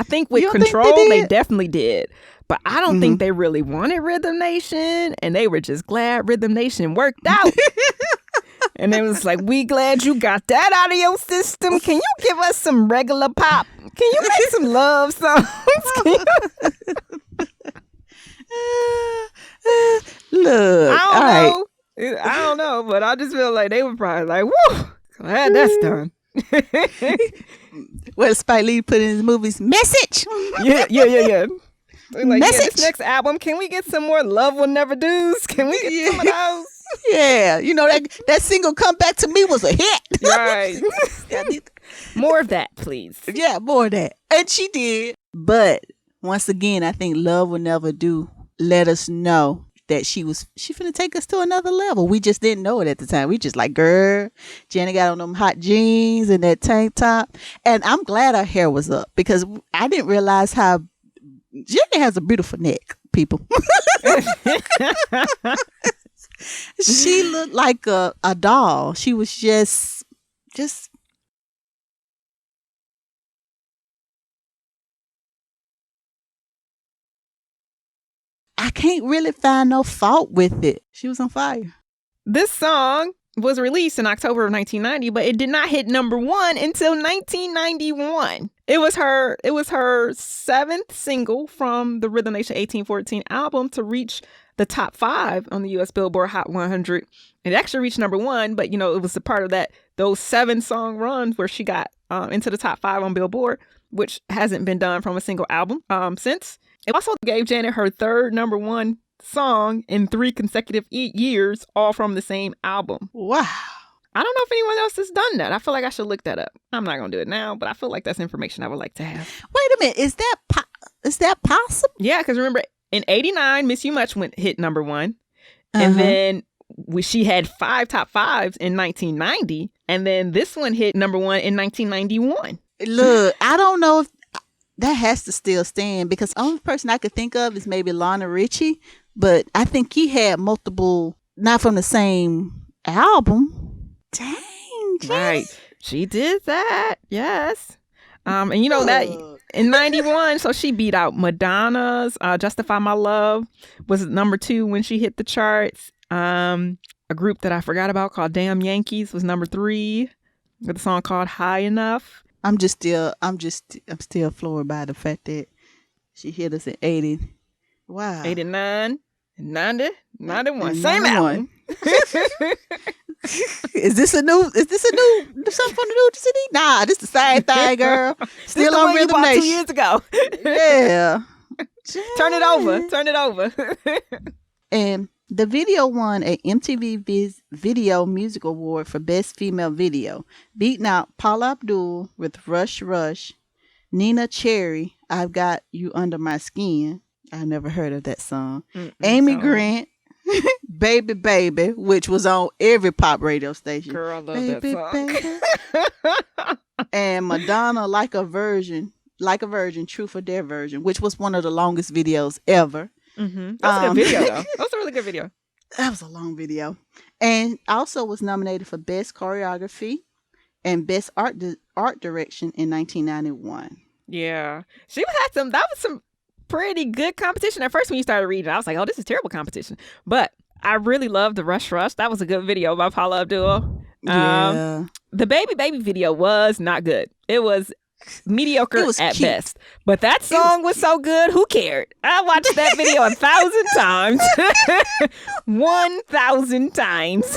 Speaker 1: think with Control, they definitely did. But I don't think they really wanted Rhythm Nation, and they were just glad Rhythm Nation worked out. And they was like, we glad you got that out of your system. Can you give us some regular pop? Can you make some love songs?
Speaker 2: Look,
Speaker 1: I don't know, but I just feel like they were probably like, whoa, glad that's done.
Speaker 2: What Spike Lee put in his movies? Message.
Speaker 1: Yeah. Like, this next album, can we get some more Love Will Never Do's? Can we get some of those?
Speaker 2: Yeah, that single "Come Back to Me" was a hit.
Speaker 1: Right. More of that, please.
Speaker 2: Yeah, more of that. And she did. But once again, I think Love Will Never Do let us know that she finna take us to another level. We just didn't know it at the time. We just like, girl, Janet got on them hot jeans and that tank top. And I'm glad her hair was up, because I didn't realize how Janet has a beautiful neck, people. She looked like a doll. She was just I can't really find no fault with it. She was on fire.
Speaker 1: This song was released in October of 1990, but it did not hit number one until 1991. It was her seventh single from the Rhythm Nation 1814 album to reach the top 5 on the U.S. Billboard Hot 100. It actually reached number 1, but it was a part of those 7-song runs where she got into the top 5 on Billboard, which hasn't been done from a single album since. It also gave Janet her third number 1 song in 3 consecutive years, all from the same album.
Speaker 2: Wow.
Speaker 1: I don't know if anyone else has done that. I feel like I should look that up. I'm not going to do it now, but I feel like that's information I would like to have.
Speaker 2: Wait a minute. Is that possible?
Speaker 1: Yeah, because remember, in 89, Miss You Much hit number 1. And then she had 5 top 5s in 1990. And then this one hit number 1 in 1991.
Speaker 2: Look, I don't know if that has to still stand, because the only person I could think of is maybe Lionel Richie. But I think he had multiple, not from the same album. Dang, Janet.
Speaker 1: Right. She did that. Yes. And that in 91, so she beat out Madonna's Justify My Love was number 2 when she hit the charts. A group that I forgot about called Damn Yankees was number 3 with a song called High Enough.
Speaker 2: I'm still floored by the fact that she hit us in 80. Wow.
Speaker 1: 89, 90, 91. Same album.
Speaker 2: Is this a new something from the new CD? Nah, this the same thing, girl. Still on Rhythm Nation.
Speaker 1: 2 years ago.
Speaker 2: Yeah.
Speaker 1: Turn it over.
Speaker 2: And the video won a MTV Video Music Award for Best Female Video, beating out Paula Abdul with Rush Rush, Nina Cherry, I've Got You Under My Skin. I never heard of that song. Amy Grant, Baby Baby, which was on every pop radio station.
Speaker 1: Girl, I love that
Speaker 2: song. And Madonna, Like a Virgin, Truth or Dare Version, which was one of the longest videos ever.
Speaker 1: Mm-hmm. That was a good video, though. That was a really good video.
Speaker 2: That was a long video. And also was nominated for Best Choreography and Best Art Direction in 1991.
Speaker 1: Yeah. That was some pretty good competition. At first, when you started reading, I was like, oh, this is terrible competition. But I really loved the Rush Rush. That was a good video by Paula Abdul.
Speaker 2: Yeah.
Speaker 1: The Baby Baby video was not good. It was mediocre at
Speaker 2: cute.
Speaker 1: best. But that song was so good, who cared? I watched that video 1,000 times. 1,000 times.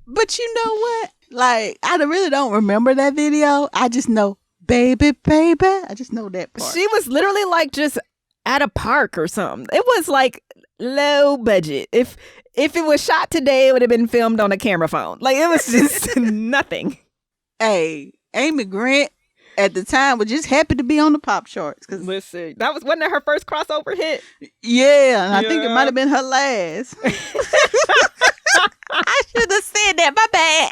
Speaker 2: But you know what? Like, I really don't remember that video. I just know Baby Baby. I just know that part.
Speaker 1: She was literally like just at a park or something. It was like low budget. If it was shot today, it would have been filmed on a camera phone. Like, it was just nothing.
Speaker 2: Hey, Amy Grant at the time was just happy to be on the pop charts.
Speaker 1: Listen, wasn't that her first crossover hit?
Speaker 2: Yeah, and I think it might have been her last. I should have said that. My bad.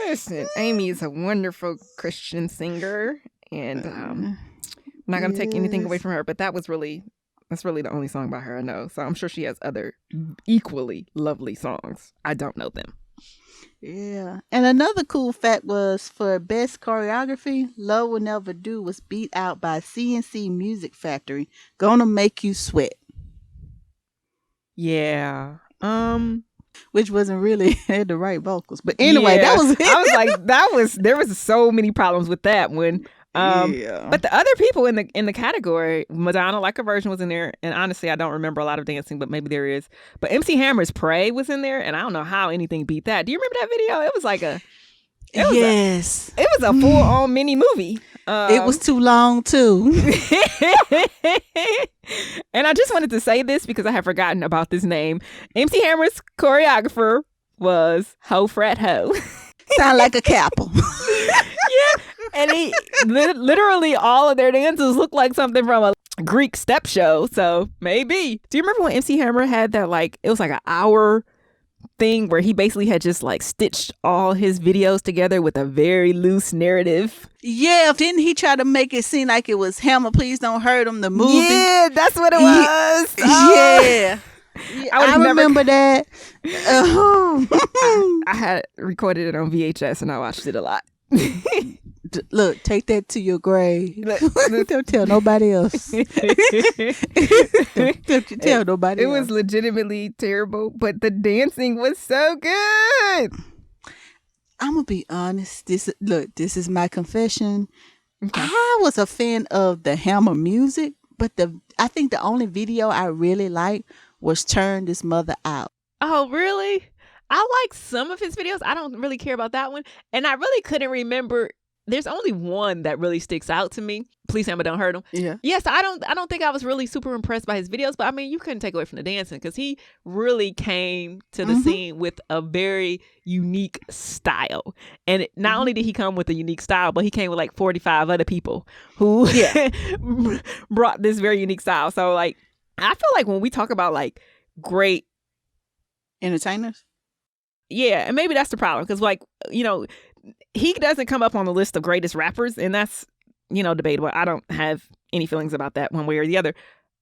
Speaker 1: Listen, Amy is a wonderful Christian singer, and I'm not going to take anything away from her, but that's really the only song by her I know. So I'm sure she has other equally lovely songs. I don't know them.
Speaker 2: Yeah. And another cool fact was for Best Choreography, Love Will Never Do was beat out by CNC Music Factory, Gonna Make You Sweat.
Speaker 1: Yeah.
Speaker 2: Which wasn't really had the right vocals. But anyway, that was it.
Speaker 1: I was like, there was so many problems with that one. But the other people in the category, Madonna, Like a Virgin was in there, and honestly, I don't remember a lot of dancing, but maybe there is. But MC Hammer's Pray was in there, and I don't know how anything beat that. Do you remember that video? It was like
Speaker 2: yes,
Speaker 1: it was a full-on mini movie.
Speaker 2: It was too long too.
Speaker 1: And I just wanted to say this because I had forgotten about this name. MC Hammer's choreographer was Ho Frat Ho.
Speaker 2: Sound like a couple.
Speaker 1: Yeah. And he literally all of their dances look like something from a Greek step show. So maybe. Do you remember when MC Hammer had that, like, it was like an hour thing where he basically had just like stitched all his videos together with a very loose narrative?
Speaker 2: Yeah, didn't he try to make it seem like it was Hammer, Please Don't Hurt Him, the movie?
Speaker 1: Yeah, that's what it was.
Speaker 2: Yeah. I remember that.
Speaker 1: I had recorded it on VHS and I watched it a lot.
Speaker 2: Look, take that to your grave. Don't tell nobody else. Don't tell nobody else.
Speaker 1: It was legitimately terrible, but the dancing was so good.
Speaker 2: I'm gonna be honest. This is my confession. Okay. I was a fan of the Hammer music, but I think the only video I really liked was Turn This Mother Out.
Speaker 1: Oh, really? I like some of his videos. I don't really care about that one. And I really couldn't remember. There's only one that really sticks out to me. Please tell me don't hurt him.
Speaker 2: Yeah.
Speaker 1: Yes, I don't think I was really super impressed by his videos, but I mean, you couldn't take away from the dancing because he really came to the scene with a very unique style. And not only did he come with a unique style, but he came with like 45 other people who brought this very unique style. So like, I feel like when we talk about like great
Speaker 2: entertainers,
Speaker 1: yeah, and maybe that's the problem because like, you know, he doesn't come up on the list of greatest rappers, and that's, you know, debatable. I don't have any feelings about that one way or the other,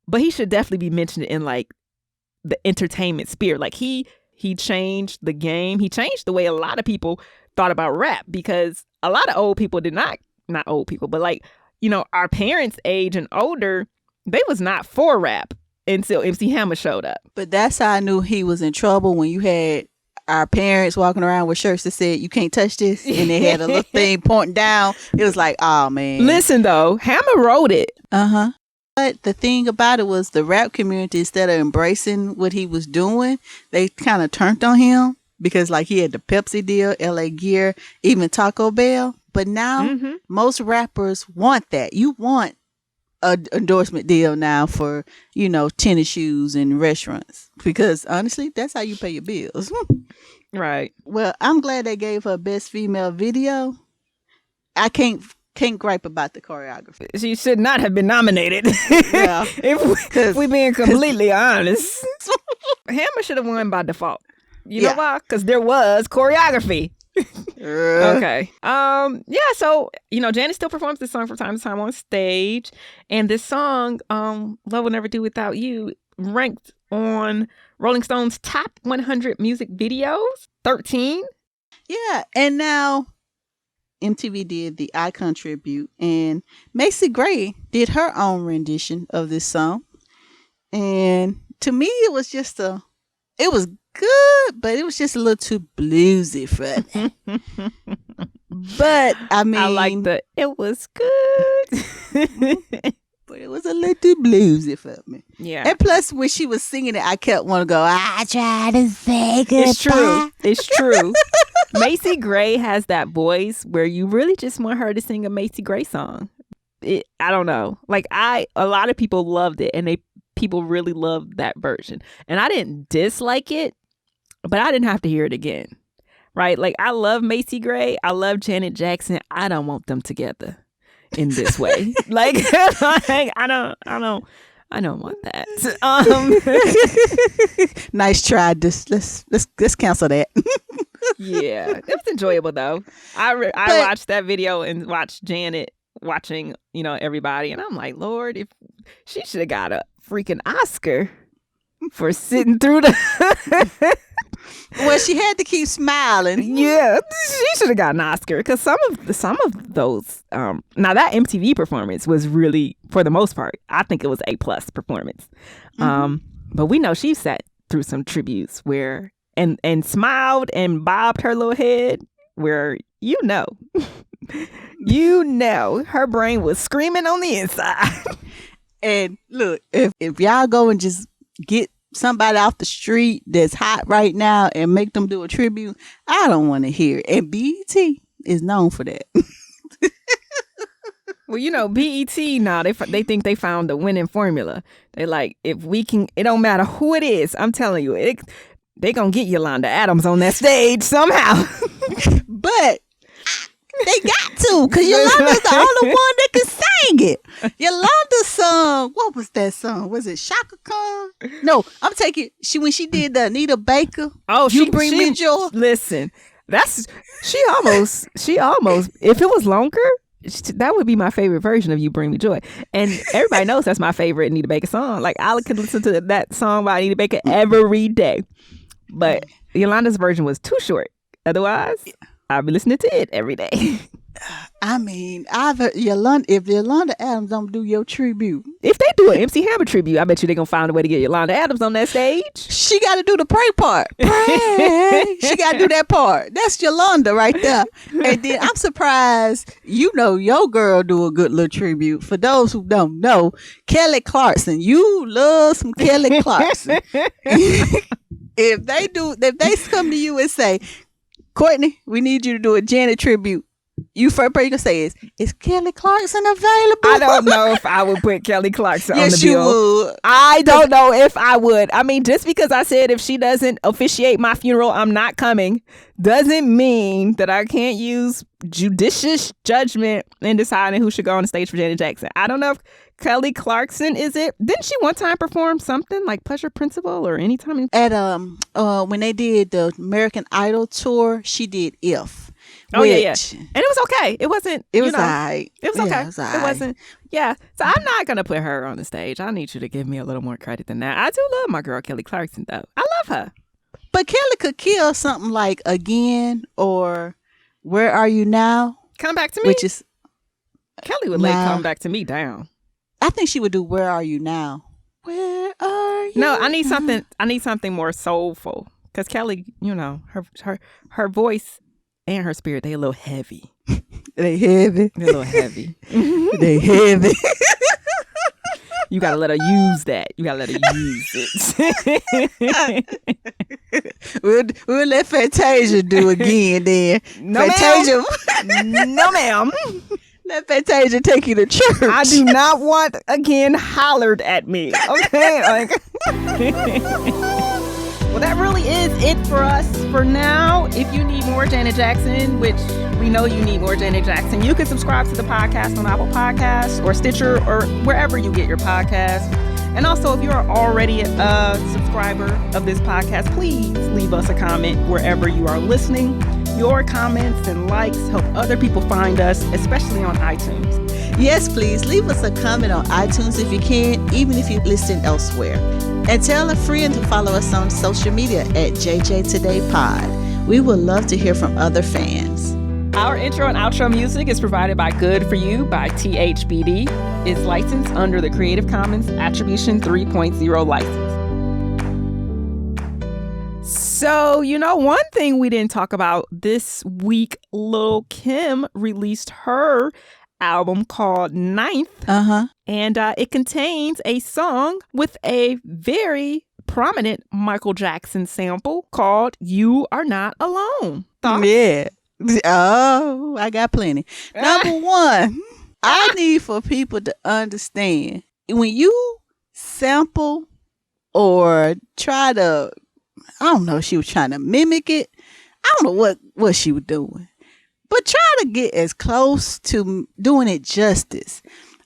Speaker 1: but he should definitely be mentioned in like the entertainment sphere. Like he changed the game. He changed the way a lot of people thought about rap because a lot of old people did not old people, but like, you know, our parents' age and older, they was not for rap until MC Hammer showed up.
Speaker 2: But that's how I knew he was in trouble when you had our parents walking around with shirts that said, "You can't touch this," and they had a little thing pointing down. It was like, oh, man.
Speaker 1: Listen, though, Hammer wrote it.
Speaker 2: Uh-huh. But the thing about it was the rap community, instead of embracing what he was doing, they kind of turned on him because, like, he had the Pepsi deal, LA Gear, even Taco Bell. But now, most rappers want that. You want an endorsement deal now for, you know, tennis shoes and restaurants because honestly that's how you pay your bills.
Speaker 1: Right.
Speaker 2: Well, I'm glad they gave her best female video. I can't gripe about the choreography.
Speaker 1: She should not have been nominated.
Speaker 2: Yeah.
Speaker 1: if we being completely honest, Hammer should have won by default. You know why? Because there was choreography. Okay. Yeah, so, you know, Janet still performs this song from time to time on stage. And this song, Love Will Never Do Without You, ranked on Rolling Stone's top 100 music videos, 13.
Speaker 2: Yeah, and now MTV did the Icon tribute, and Macy Gray did her own rendition of this song. And to me, it was good, but it was just a little too bluesy for that. But I mean,
Speaker 1: I like it was good.
Speaker 2: But it was a little too bluesy for me.
Speaker 1: Yeah.
Speaker 2: And plus, when she was singing it, I kept wanting to go, I try to say goodbye.
Speaker 1: It's true. Macy Gray has that voice where you really just want her to sing a Macy Gray song. I don't know. Like a lot of people loved it, and people really loved that version. And I didn't dislike it, but I didn't have to hear it again. Right? Like, I love Macy Gray. I love Janet Jackson. I don't want them together in this way. Like, I don't want that.
Speaker 2: Nice try. Let's cancel that.
Speaker 1: Yeah, it was enjoyable though. I watched that video and watched Janet watching, you know, everybody, and I'm like, Lord, if she should have got a freaking Oscar for sitting through the.
Speaker 2: Well, she had to keep smiling.
Speaker 1: Yeah, she should have got an Oscar because some of those. Now that MTV performance was really, for the most part, I think it was A+ performance. But we know she sat through some tributes where and smiled and bobbed her little head where you know her brain was screaming on the inside.
Speaker 2: And look, if y'all go and just get somebody off the street that's hot right now and make them do a tribute, I don't want to hear it. And BET is known for that.
Speaker 1: Well, you know, BET now, they think they found the winning formula. They like, if we can, it don't matter who it is. I'm telling you, they gonna get Yolanda Adams on that stage somehow.
Speaker 2: But they got to, because Yolanda's the only one that can sing it. Yolanda's song, what was that song? Was it Shaka Khan? No, I'm taking, when she did the Anita Baker.
Speaker 1: Oh,
Speaker 2: You Bring Me Joy.
Speaker 1: Listen, she almost, if it was longer, that would be my favorite version of You Bring Me Joy. And everybody knows that's my favorite Anita Baker song. Like, I could listen to that song by Anita Baker every day. But Yolanda's version was too short. Otherwise, I'll be listening to it every day.
Speaker 2: I mean, I've heard if Yolanda Adams don't do your tribute,
Speaker 1: If they do an MC Hammer tribute, I bet you they're going to find a way to get Yolanda Adams on that stage.
Speaker 2: she got to do the pray part. Pray. She got to do that part. That's Yolanda right there. And then I'm surprised, you know, your girl do a good little tribute. For those who don't know, Kelly Clarkson. You love some Kelly Clarkson. If they come to you and say, Courtney, we need you to do a Janet tribute, you first person to say is Kelly Clarkson available?
Speaker 1: I don't know if I would put Kelly Clarkson on the
Speaker 2: Yes,
Speaker 1: bill.
Speaker 2: you would.
Speaker 1: I don't know if I would. I mean, just because I said if she doesn't officiate my funeral, I'm not coming, doesn't mean that I can't use judicious judgment in deciding who should go on the stage for Janet Jackson. I don't know if Kelly Clarkson is it. Didn't she one time perform something like Pleasure Principle or anytime?
Speaker 2: At when they did the American Idol tour, she did If.
Speaker 1: Oh, yeah. And it was okay. It wasn't.
Speaker 2: It was all right.
Speaker 1: It was okay.
Speaker 2: Yeah, it was all right.
Speaker 1: It wasn't. Yeah. So I'm not going to put her on the stage. I need you to give me a little more credit than that. I do love my girl, Kelly Clarkson, though. I love her.
Speaker 2: But Kelly could kill something like Again or Where Are You Now?
Speaker 1: Come Back to Me.
Speaker 2: Which is.
Speaker 1: Kelly would lay Come Back to Me down.
Speaker 2: I think she would do Where Are You Now? Where are you?
Speaker 1: No, I need something more soulful. Because Kelly, you know, her voice and her spirit, they a little heavy.
Speaker 2: They heavy.
Speaker 1: They're a little heavy.
Speaker 2: They heavy.
Speaker 1: You gotta let her use that. You gotta let her use it.
Speaker 2: We'll let Fantasia do Again then.
Speaker 1: No,
Speaker 2: Fantasia.
Speaker 1: No, ma'am.
Speaker 2: Let Fantasia take you to church.
Speaker 1: I do not want Again hollered at me. Okay? Well, that really is it for us for now. If you need more Janet Jackson, which we know you need more Janet Jackson, you can subscribe to the podcast on Apple Podcasts or Stitcher or wherever you get your podcasts. And also, if you're already a subscriber of this podcast, please leave us a comment wherever you are listening. Your comments and likes help other people find us, especially on iTunes.
Speaker 2: Yes, please leave us a comment on iTunes if you can, even if you listen elsewhere. And tell a friend to follow us on social media at JJ Today Pod. We would love to hear from other fans.
Speaker 1: Our intro and outro music is provided by Good For You by THBD. It's licensed under the Creative Commons Attribution 3.0 license. So, you know, one thing we didn't talk about this week, Lil' Kim released her album called Ninth. And it contains a song with a very prominent Michael Jackson sample called You Are Not Alone. Thoughts?
Speaker 2: Yeah. Oh, I got plenty. Number one, I need for people to understand when you sample or try to, I don't know, she was trying to mimic it. I don't know what she was doing. But try to get as close to doing it justice.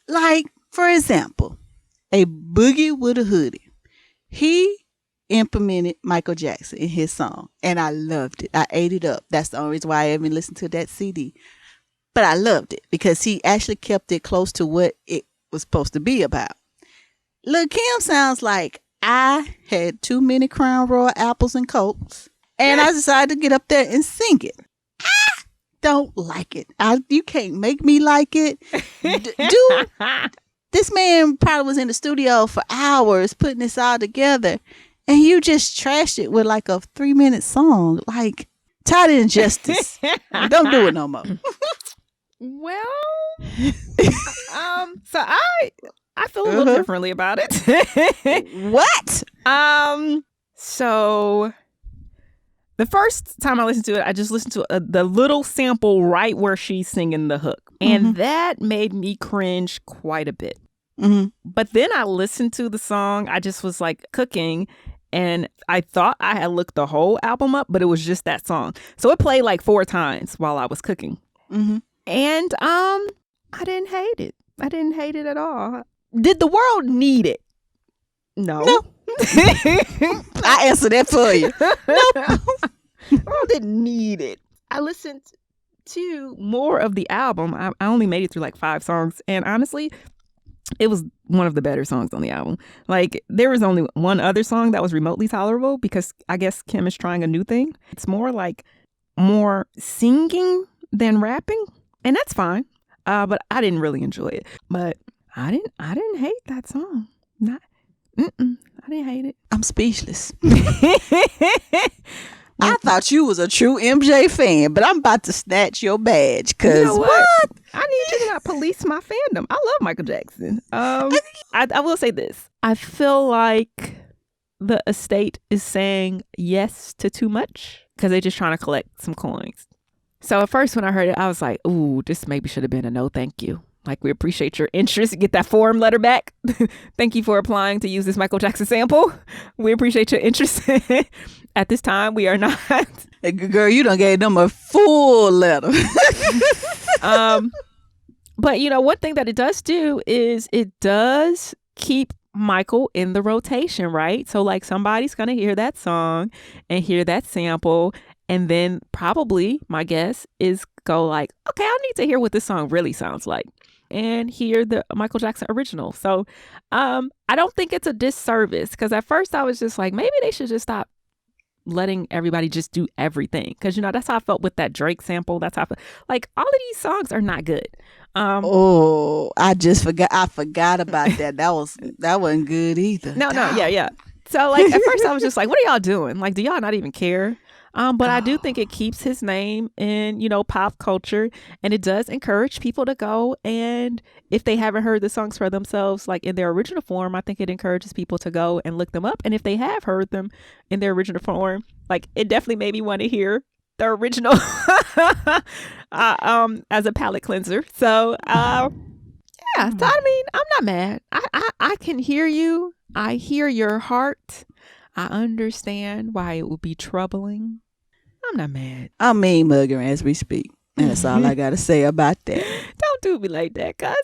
Speaker 2: Like, for example, a Boogie with a Hoodie. He implemented Michael Jackson in his song, and I loved it. I ate it up. That's the only reason why I even listened to that CD. But I loved it because he actually kept it close to what it was supposed to be about. Lil' Kim sounds like I had too many Crown Royal apples and Cokes, and I decided to get up there and sing it. Don't like it. You can't make me like it. This man probably was in the studio for hours putting this all together, and you just trashed it with like a 3-minute song. Like, tired of injustice. Don't do it no more.
Speaker 1: Well, so I feel a little differently about it.
Speaker 2: What?
Speaker 1: So the first time I listened to it, I just listened to the little sample right where she's singing the hook. And that made me cringe quite a bit. But then I listened to the song. I just was like cooking, and I thought I had looked the whole album up, but it was just that song. So it played like 4 times while I was cooking. And I didn't hate it. I didn't hate it at all. Did the world need it? No.
Speaker 2: I answered that for you.
Speaker 1: The world didn't need it. I listened to more of the album. I only made it through like 5 songs, and honestly, it was one of the better songs on the album. Like, there was only one other song that was remotely tolerable because I guess Kim is trying a new thing. It's more like more singing than rapping. And that's fine. But I didn't really enjoy it. But I didn't hate that song. I didn't hate it.
Speaker 2: I'm speechless. I thought you was a true MJ fan, but I'm about to snatch your badge. Cause
Speaker 1: you know what? I need you to not police my fandom. I love Michael Jackson. I will say this. I feel like the estate is saying yes to too much because they're just trying to collect some coins. So at first when I heard it, I was like, ooh, this maybe should have been a no thank you. Like, we appreciate your interest. Get that form letter back. Thank you for applying to use this Michael Jackson sample. We appreciate your interest. At this time, we are not.
Speaker 2: Hey, girl, you done gave them a full letter.
Speaker 1: But, you know, one thing that it does do is it does keep Michael in the rotation, right? So, like, somebody's going to hear that song and hear that sample. And then probably, my guess, is go like, okay, I need to hear what this song really sounds like. And hear the Michael Jackson original. So I don't think it's a disservice, because at first I was just like, maybe they should just stop letting everybody just do everything, because, you know, that's how I felt with that Drake sample. That's how I felt. Like, all of these songs are not good.
Speaker 2: I forgot about that. That wasn't good either.
Speaker 1: No, yeah. So, like, at first I was just like, what are y'all doing? Like, do y'all not even care? But I do think it keeps his name in, you know, pop culture, and it does encourage people to go. And if they haven't heard the songs for themselves, like in their original form, I think it encourages people to go and look them up. And if they have heard them in their original form, like, it definitely made me want to hear the original as a palate cleanser. So, yeah. So, I mean, I'm not mad. I can hear you. I hear your heart. I understand why it would be troubling. I'm not mad.
Speaker 2: I'm mean mugging as we speak. And that's all I got to say about that.
Speaker 1: Don't do me like that, cuz.